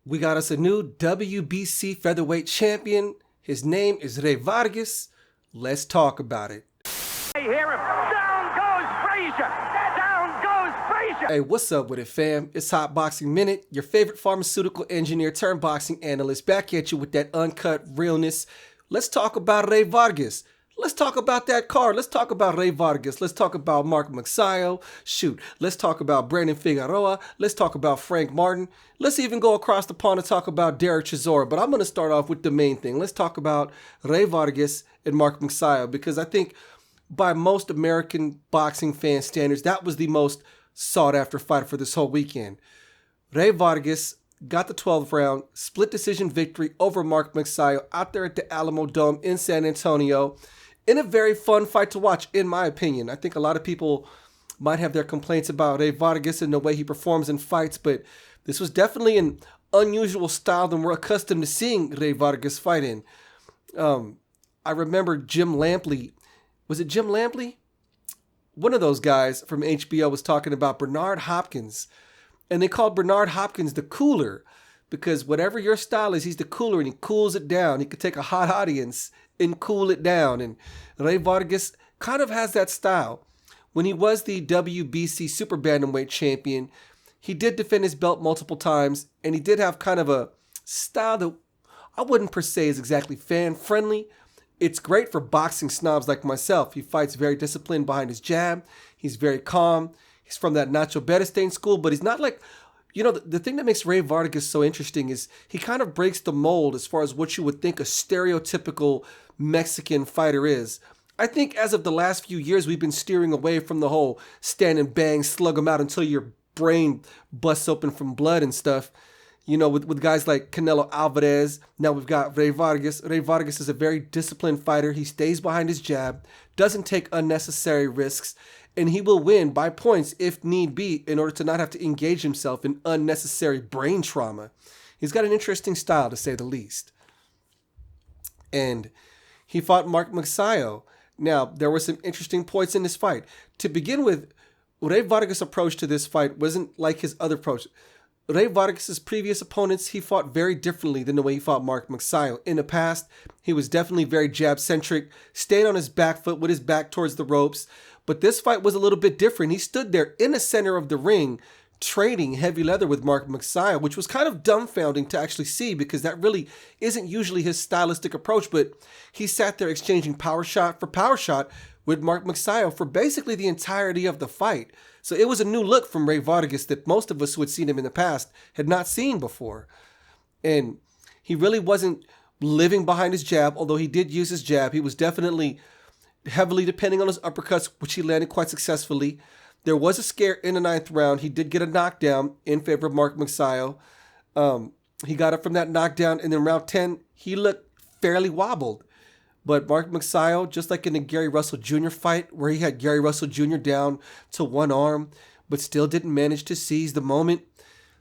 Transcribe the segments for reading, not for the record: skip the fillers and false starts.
We got us a new WBC Featherweight Champion. His name is Rey Vargas. Let's talk about it. I hear him. Down goes Frazier. Down goes Frazier. Hey, what's up with it, fam? It's Hot Boxing Minute, your favorite pharmaceutical engineer turned boxing analyst, back at you with that uncut realness. Let's talk about Rey Vargas. Let's talk about that card. Let's talk about Rey Vargas. Let's talk about Mark Magsayo. Shoot, let's talk about Brandon Figueroa. Let's talk about Frank Martin. Let's even go across the pond and talk about Derek Chisora. But I'm going to start off with the main thing. Let's talk about Rey Vargas and Mark Magsayo, because I think by most American boxing fan standards, that was the most sought-after fight for this whole weekend. Rey Vargas got the 12th round, split decision victory over Mark Magsayo out there at the Alamo Dome in San Antonio, in a very fun fight to watch, in my opinion. I think a lot of people might have their complaints about Rey Vargas and the way he performs in fights, but this was definitely an unusual style than we're accustomed to seeing Rey Vargas fight in. I remember Jim Lampley. Was it Jim Lampley? One of those guys from HBO was talking about Bernard Hopkins, and they called Bernard Hopkins the cooler, because whatever your style is, he's the cooler and he cools it down. He could take a hot audience and cool it down. And Rey Vargas kind of has that style. When he was the WBC Super Bantamweight champion, he did defend his belt multiple times, and he did have kind of a style that I wouldn't per se is exactly fan-friendly. It's great for boxing snobs like myself. He fights very disciplined behind his jab. He's very calm. He's from that Nacho Beristain school, but he's not like, you know, the thing that makes Rey Vargas so interesting is he kind of breaks the mold as far as what you would think a stereotypical Mexican fighter is. I think as of the last few years, we've been steering away from the whole stand and bang, slug them out until your brain busts open from blood and stuff. You know, with guys like Canelo Alvarez, now we've got Rey Vargas. Rey Vargas is a very disciplined fighter. He stays behind his jab, doesn't take unnecessary risks, and he will win by points if need be in order to not have to engage himself in unnecessary brain trauma. He's got an interesting style, to say the least. And he fought Mark Magsayo. Now, there were some interesting points in this fight. To begin with, Rey Vargas' approach to this fight wasn't like his other approach. Rey Vargas' previous opponents, he fought very differently than the way he fought Mark Magsayo. In the past, he was definitely very jab-centric, stayed on his back foot with his back towards the ropes. But this fight was a little bit different. He stood there in the center of the ring, trading heavy leather with Mark Magsayo, which was kind of dumbfounding to actually see, because that really isn't usually his stylistic approach. But he sat there exchanging power shot for power shot with Mark Magsayo for basically the entirety of the fight. So it was a new look from Rey Vargas that most of us who had seen him in the past had not seen before. And he really wasn't living behind his jab, although he did use his jab. He was definitely heavily depending on his uppercuts, which he landed quite successfully. There was a scare in the 9th round. He did get a knockdown in favor of Mark Magsayo. He got up from that knockdown, and in round 10, he looked fairly wobbled. But Mark Magsayo, just like in the Gary Russell Jr. fight, where he had Gary Russell Jr. down to one arm, but still didn't manage to seize the moment,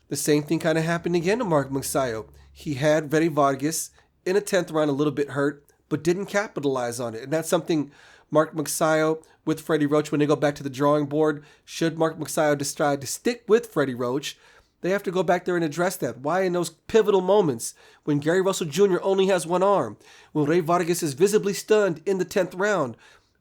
the same thing kind of happened again to Mark Magsayo. He had Rey Vargas in a 10th round a little bit hurt, but didn't capitalize on it. And that's something Mark Magsayo with Freddie Roach, when they go back to the drawing board, should Mark Magsayo decide to stick with Freddie Roach, they have to go back there and address that. Why in those pivotal moments, when Gary Russell Jr. only has one arm, when Rey Vargas is visibly stunned in the 10th round,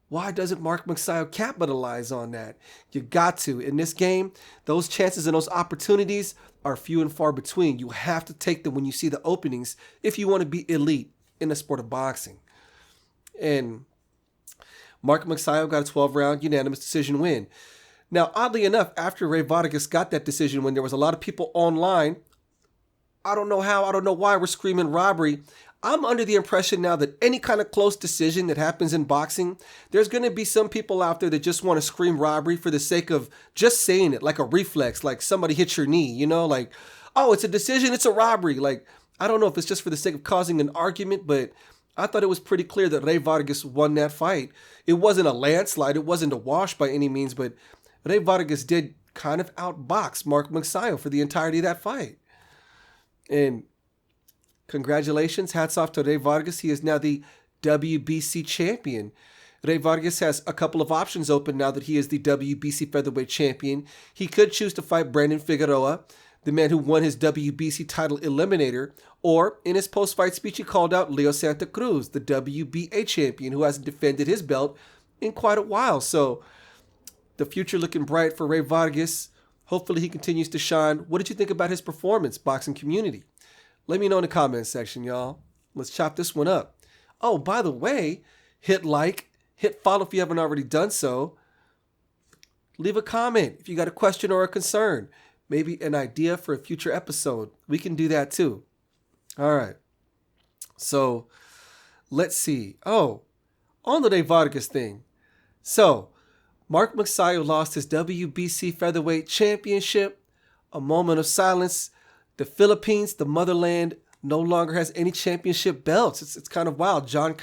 why doesn't Mark Magsayo capitalize on that? You got to. In this game, those chances and those opportunities are few and far between. You have to take them when you see the openings if you want to be elite in the sport of boxing. And Mark Magsayo got a 12-round unanimous decision win. Now, oddly enough, after Rey Vargas got that decision win, there was a lot of people online. I don't know how, I don't know why we're screaming robbery. I'm under the impression now that any kind of close decision that happens in boxing, there's going to be some people out there that just want to scream robbery for the sake of just saying it, like a reflex, like somebody hits your knee, you know, like, oh, it's a decision, it's a robbery. Like, I don't know if it's just for the sake of causing an argument, but I thought it was pretty clear that Rey Vargas won that fight. It wasn't a landslide, it wasn't a wash by any means, but Rey Vargas did kind of outbox Mark Magsayo for the entirety of that fight. And congratulations, hats off to Rey Vargas. He is now the WBC champion. Rey Vargas has a couple of options open now that he is the WBC Featherweight champion. He could choose to fight Brandon Figueroa. the man who won his WBC title eliminator, or in his post-fight speech, he called out Leo Santa Cruz, the WBA champion who hasn't defended his belt in quite a while. So the future looking bright for Rey Vargas. Hopefully he continues to shine. What did you think about his performance, boxing community? Let me know in the comments section, y'all. Let's chop this one up. Oh, by the way, hit like, hit follow if you haven't already done so. Leave a comment if you got a question or a concern. Maybe an idea for a future episode. We can do that too. All right. So let's see. Oh, on the Rey Vargas thing. So Mark Magsayo lost his WBC Featherweight Championship. A moment of silence. The Philippines, the motherland, no longer has any championship belts. It's kind of wild. John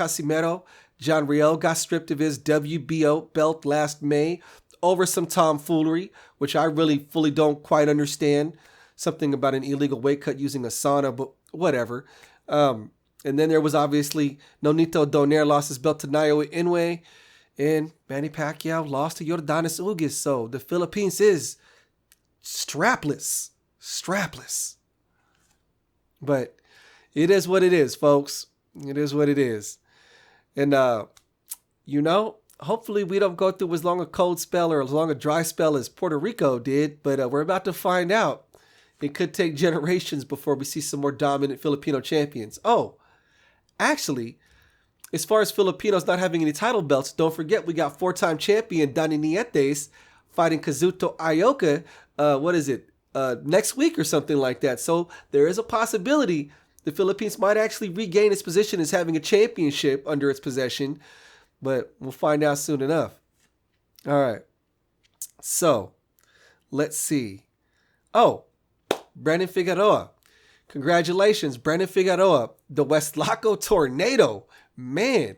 Riel got stripped of his WBO belt last May over some tomfoolery, which I really fully don't quite understand. Something about an illegal weight cut using a sauna, but whatever. And then there was obviously Nonito Donaire lost his belt to Naoya Inoue, and Manny Pacquiao lost to Yordanis Ugas. So the Philippines is strapless. But it is what it is, folks. It is what it is. And, hopefully we don't go through as long a cold spell or as long a dry spell as Puerto Rico did, but we're about to find out. It could take generations before we see some more dominant Filipino champions. Oh, actually, as far as Filipinos not having any title belts, don't forget we got four-time champion Danny Nietes fighting Kazuto Ioka, next week or something like that. So there is a possibility the Philippines might actually regain its position as having a championship under its possession, but we'll find out soon enough. All right. So let's see. Oh, Brandon Figueroa. Congratulations, Brandon Figueroa, the West Laco Tornado. Man,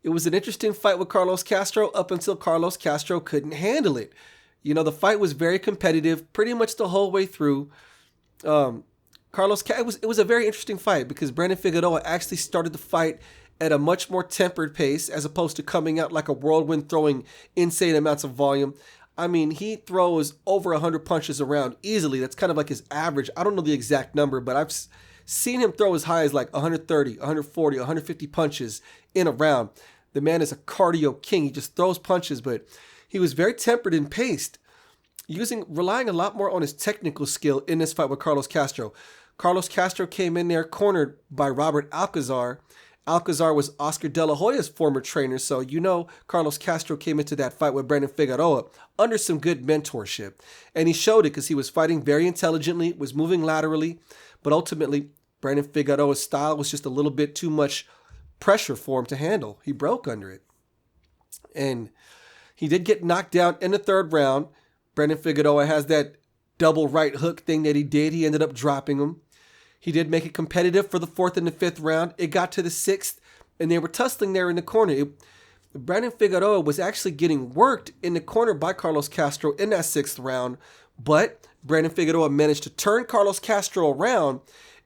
it was an interesting fight with Carlos Castro up until Carlos Castro couldn't handle it. The fight was very competitive pretty much the whole way through. It was a very interesting fight because Brandon Figueroa actually started the fight at a much more tempered pace as opposed to coming out like a whirlwind throwing insane amounts of volume. I mean, he throws over 100 punches around easily. That's kind of like his average. I don't know the exact number, but I've seen him throw as high as like 130, 140, 150 punches in a round. The man is a cardio king. He just throws punches, but he was very tempered and paced, relying a lot more on his technical skill in this fight with Carlos Castro. Carlos Castro came in there cornered by Robert Alcazar. Alcazar was Oscar De La Hoya's former trainer, so Carlos Castro came into that fight with Brandon Figueroa under some good mentorship. And he showed it because he was fighting very intelligently, was moving laterally, but ultimately Brandon Figueroa's style was just a little bit too much pressure for him to handle. He broke under it. And he did get knocked down in the third round. Brandon Figueroa has that double right hook thing that he did. He ended up dropping him. He did make it competitive for the fourth and the fifth round. It got to the sixth, and they were tussling there in the corner. Brandon Figueroa was actually getting worked in the corner by Carlos Castro in that sixth round, but Brandon Figueroa managed to turn Carlos Castro around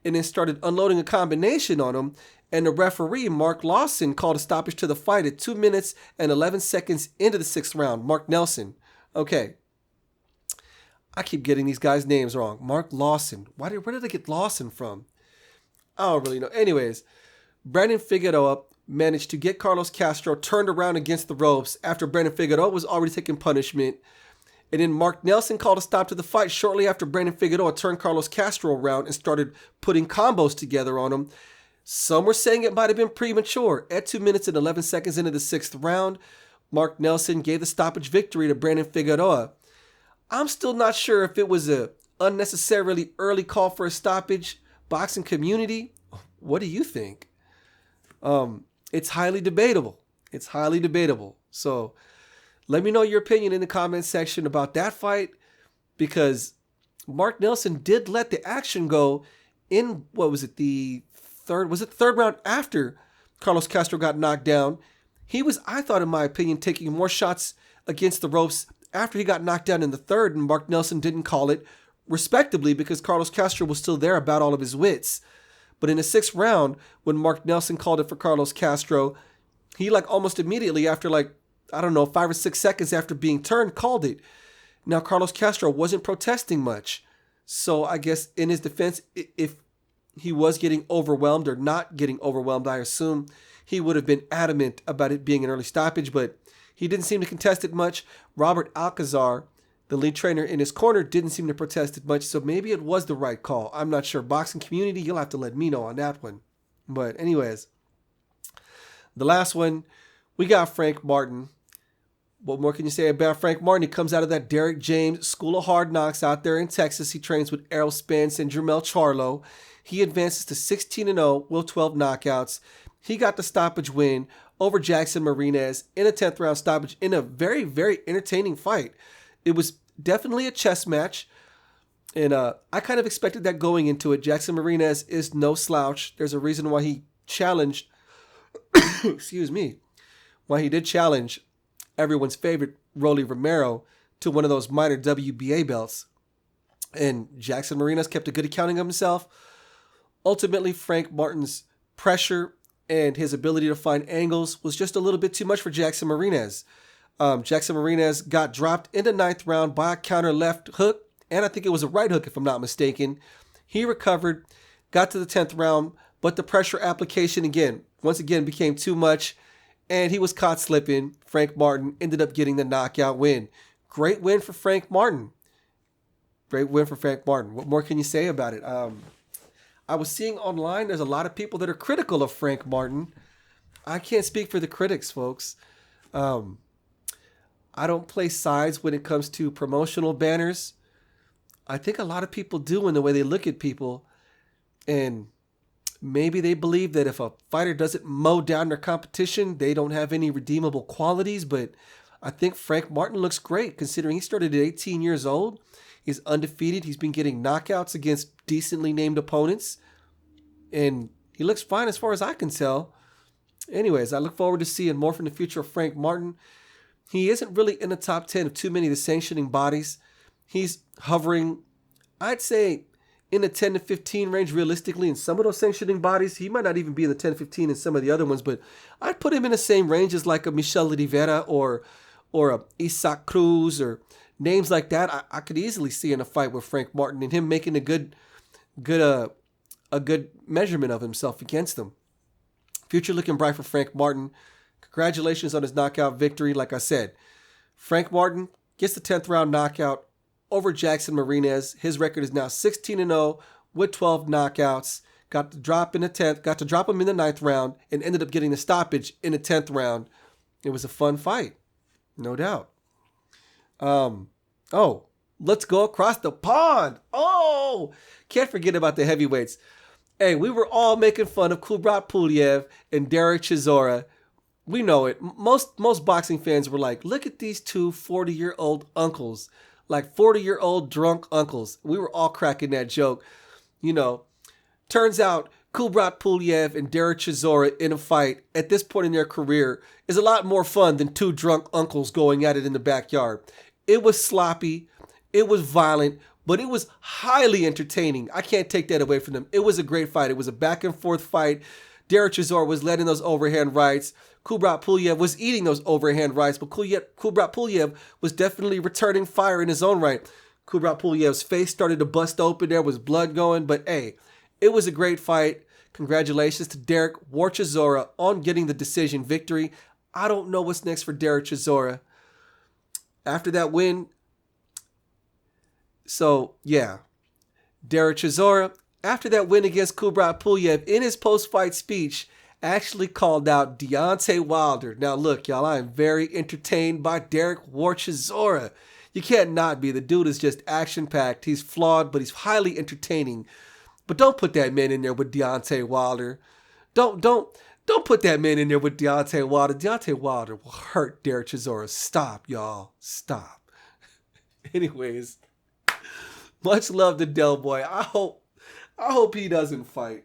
and then started unloading a combination on him, and the referee, Mark Lawson, called a stoppage to the fight at 2 minutes and 11 seconds into the sixth round. Mark Nelson. Okay. I keep getting these guys' names wrong. Mark Lawson. Where did I get Lawson from? I don't really know. Anyways, Brandon Figueroa managed to get Carlos Castro turned around against the ropes after Brandon Figueroa was already taking punishment. And then Mark Nelson called a stop to the fight shortly after Brandon Figueroa turned Carlos Castro around and started putting combos together on him. Some were saying it might have been premature. At 2 minutes and 11 seconds into the sixth round, Mark Nelson gave the stoppage victory to Brandon Figueroa. I'm still not sure if it was a unnecessarily early call for a stoppage. Boxing community, what do you think? It's highly debatable. So let me know your opinion in the comment section about that fight, because Mark Nelson did let the action go in, the third round after Carlos Castro got knocked down. He was, I thought in my opinion, taking more shots against the ropes after he got knocked down in the third, and Mark Nelson didn't call it, respectably, because Carlos Castro was still there about all of his wits. But in the sixth round, when Mark Nelson called it for Carlos Castro, he almost immediately after 5 or 6 seconds after being turned, called it. Now, Carlos Castro wasn't protesting much. So I guess in his defense, if he was getting overwhelmed or not getting overwhelmed, I assume he would have been adamant about it being an early stoppage, but he didn't seem to contest it much. Robert Alcazar, the lead trainer in his corner, didn't seem to protest it much, so maybe it was the right call. I'm not sure. Boxing community, you'll have to let me know on that one. But anyways, the last one, we got Frank Martin. What more can you say about Frank Martin? He comes out of that Derek James School of Hard Knocks out there in Texas. He trains with Errol Spence and Jermell Charlo. He advances to 16-0 with 12 knockouts. He got the stoppage win over Jackson Marinez in a 10th round stoppage in a very, very entertaining fight. It was definitely a chess match, and I kind of expected that going into it. Jackson Marinez is no slouch. There's a reason why he challenged, excuse me, why he did challenge everyone's favorite Rolly Romero to one of those minor WBA belts. And Jackson Marinez kept a good accounting of himself. Ultimately, Frank Martin's pressure and his ability to find angles was just a little bit too much for Jackson Marinez. Jackson Marinez got dropped in the 9th round by a counter left hook, and I think it was a right hook if I'm not mistaken. He recovered, got to the 10th round, but the pressure application once again became too much, and he was caught slipping. Frank Martin ended up getting the knockout win. Great win for Frank Martin. Great win for Frank Martin. What more can you say about it? I was seeing online there's a lot of people that are critical of Frank Martin. I can't speak for the critics, folks. I don't play sides when it comes to promotional banners. I think a lot of people do in the way they look at people. And maybe they believe that if a fighter doesn't mow down their competition, they don't have any redeemable qualities. But I think Frank Martin looks great considering he started at 18 years old. He's undefeated. He's been getting knockouts against decently named opponents. And he looks fine as far as I can tell. Anyways, I look forward to seeing more from the future of Frank Martin. He isn't really in the top 10 of too many of the sanctioning bodies. He's hovering, I'd say, in the 10 to 15 range realistically in some of those sanctioning bodies. He might not even be in the 10 to 15 in some of the other ones, but I'd put him in the same range as like a Michel Oliveira or a Isaac Cruz or names like that. I could easily see in a fight with Frank Martin and him making a good measurement of himself against them. Future looking bright for Frank Martin. Congratulations on his knockout victory. Like I said, Frank Martin gets the 10th round knockout over Jackson Marinez. His record is now 16-0 with 12 knockouts. Got to drop him in the 9th round and ended up getting the stoppage in the 10th round. It was a fun fight, no doubt. Let's go across the pond. Can't forget about the heavyweights. Hey, we were all making fun of Kubrat Pulev and Derek Chisora. We know it. Most boxing fans were like, look at these two 40-year-old uncles. Like 40-year-old drunk uncles. We were all cracking that joke. Turns out Kubrat Pulev and Derek Chisora in a fight at this point in their career is a lot more fun than two drunk uncles going at it in the backyard. It was sloppy. It was violent. But it was highly entertaining. I can't take that away from them. It was a great fight. It was a back and forth fight. Derek Chisora was letting those overhand rights. Kubrat Pulev was eating those overhand rights, but Kubrat Pulev was definitely returning fire in his own right. Kubrat Pulev's face started to bust open. There was blood going, but hey, it was a great fight. Congratulations to Derek Chisora on getting the decision victory. I don't know what's next for Derek Chisora after that win. So, yeah, Derek Chisora, after that win against Kubrat Pulev, in his post-fight speech, actually called out Deontay Wilder. Now, look, y'all, I am very entertained by Derek Chisora. You can't not be. The dude is just action-packed. He's flawed, but he's highly entertaining. But don't put that man in there with Deontay Wilder. Don't put that man in there with Deontay Wilder. Deontay Wilder will hurt Derek Chisora. Stop, y'all. Stop. Anyways, much love to Del Boy. I hope he doesn't fight.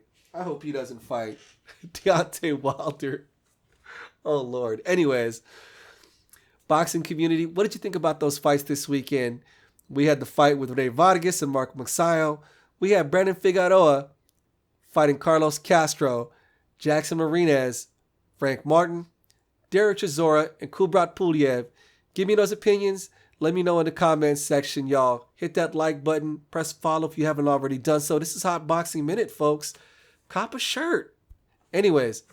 Deontay Wilder. Oh, Lord. Anyways, boxing community, what did you think about those fights this weekend? We had the fight with Rey Vargas and Mark Magsayo. We had Brandon Figueroa fighting Carlos Castro, Jackson Marinez, Frank Martin, Derek Chisora, and Kubrat Pulev. Give me those opinions. Let me know in the comments section, y'all. Hit that like button. Press follow if you haven't already done so. This is Hot Boxing Minute, folks. Cop a shirt. Anyways,